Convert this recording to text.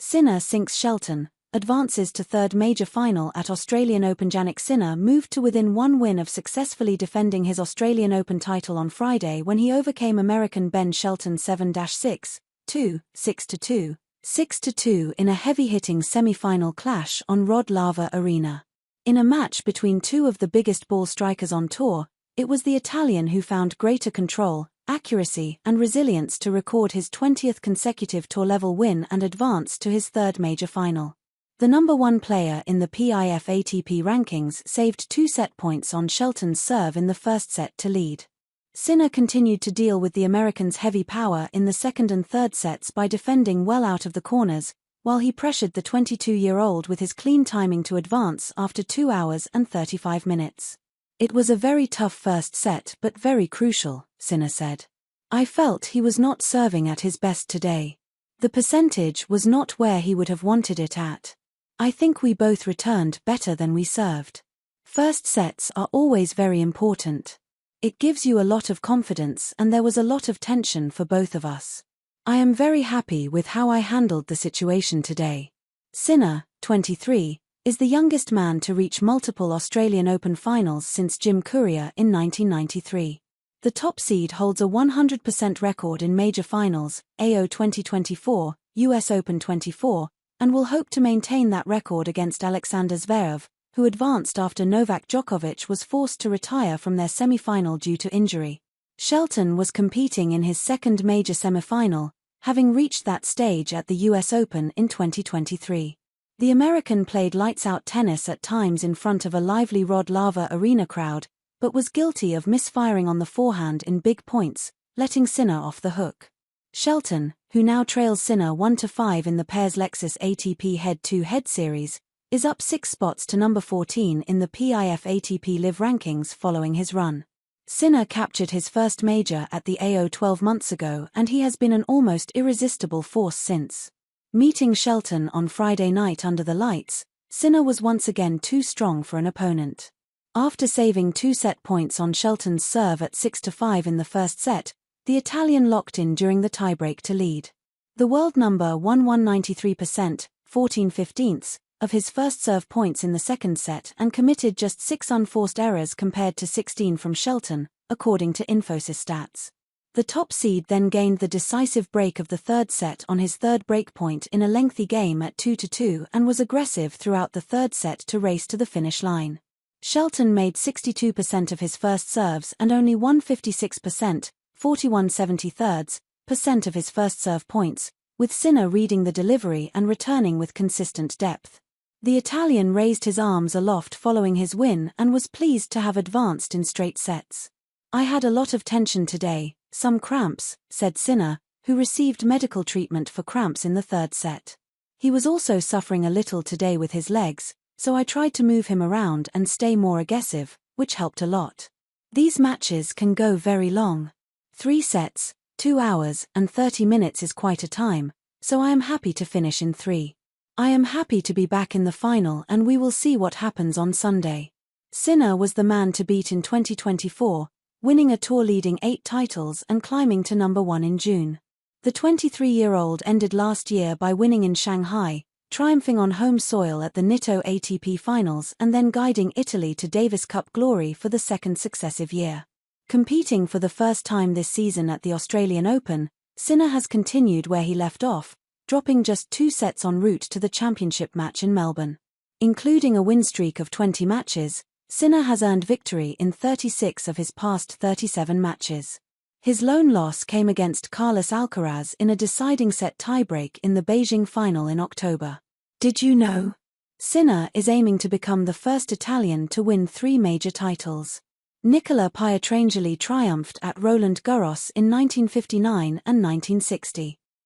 Sinner sinks Shelton, advances to third major final at Australian Open. Jannik Sinner moved to within one win of successfully defending his Australian Open title on Friday when he overcame American Ben Shelton 7-6, 2, 6-2, 6-2 in a heavy-hitting semi-final clash on Rod Laver Arena. In a match between two of the biggest ball strikers on tour, it was the Italian who found greater control, accuracy and resilience to record his 20th consecutive tour-level win and advance to his third major final. The number one player in the PIF ATP rankings saved 2 set points on Shelton's serve in the first set to lead. Sinner continued to deal with the American's heavy power in the second and third sets by defending well out of the corners, while he pressured the 22-year-old with his clean timing to advance after 2 hours and 35 minutes. "It was a very tough first set but very crucial," Sinner said. "I felt he was not serving at his best today. The percentage was not where he would have wanted it at. I think we both returned better than we served. First sets are always very important. It gives you a lot of confidence and there was a lot of tension for both of us. I am very happy with how I handled the situation today." Sinner, 23, is the youngest man to reach multiple Australian Open finals since Jim Courier in 1993. The top seed holds a 100% record in major finals, AO 2024, US Open 24, and will hope to maintain that record against Alexander Zverev, who advanced after Novak Djokovic was forced to retire from their semi-final due to injury. Shelton was competing in his second major semi-final, having reached that stage at the US Open in 2023. The American played lights-out tennis at times in front of a lively Rod Laver Arena crowd, but was guilty of misfiring on the forehand in big points, letting Sinner off the hook. Shelton, who now trails Sinner 1-5 in the pair's Lexus ATP Head-to-Head series, is up 6 spots to number 14 in the PIF ATP Live rankings following his run. Sinner captured his first major at the AO 12 months ago and he has been an almost irresistible force since. Meeting Shelton on Friday night under the lights, Sinner was once again too strong for an opponent. After saving 2 set points on Shelton's serve at 6-5 in the first set, the Italian locked in during the tiebreak to lead. The world number won 93%, 14/15, of his first serve points in the second set and committed just 6 unforced errors compared to 16 from Shelton, according to Infosys stats. The top seed then gained the decisive break of the third set on his third breakpoint in a lengthy game at 2-2 and was aggressive throughout the third set to race to the finish line. Shelton made 62% of his first serves and only won 56%, 41/73% of his first serve points, with Sinner reading the delivery and returning with consistent depth. The Italian raised his arms aloft following his win and was pleased to have advanced in straight sets. "I had a lot of tension today, some cramps," said Sinner, who received medical treatment for cramps in the third set. "He was also suffering a little today with his legs, so I tried to move him around and stay more aggressive, which helped a lot. These matches can go very long. 3 sets, 2 hours and 30 minutes is quite a time, so I am happy to finish in 3. I am happy to be back in the final and we will see what happens on Sunday." Sinner was the man to beat in 2024, winning a tour-leading 8 titles and climbing to number 1 in June. The 23-year-old ended last year by winning in Shanghai, triumphing on home soil at the Nitto ATP Finals and then guiding Italy to Davis Cup glory for the second successive year. Competing for the first time this season at the Australian Open, Sinner has continued where he left off, dropping just 2 sets en route to the championship match in Melbourne. Including a win streak of 20 matches, Sinner has earned victory in 36 of his past 37 matches. His lone loss came against Carlos Alcaraz in a deciding set tiebreak in the Beijing final in October. Did you know? Sinner is aiming to become the first Italian to win 3 major titles. Nicola Pietrangeli triumphed at Roland Garros in 1959 and 1960.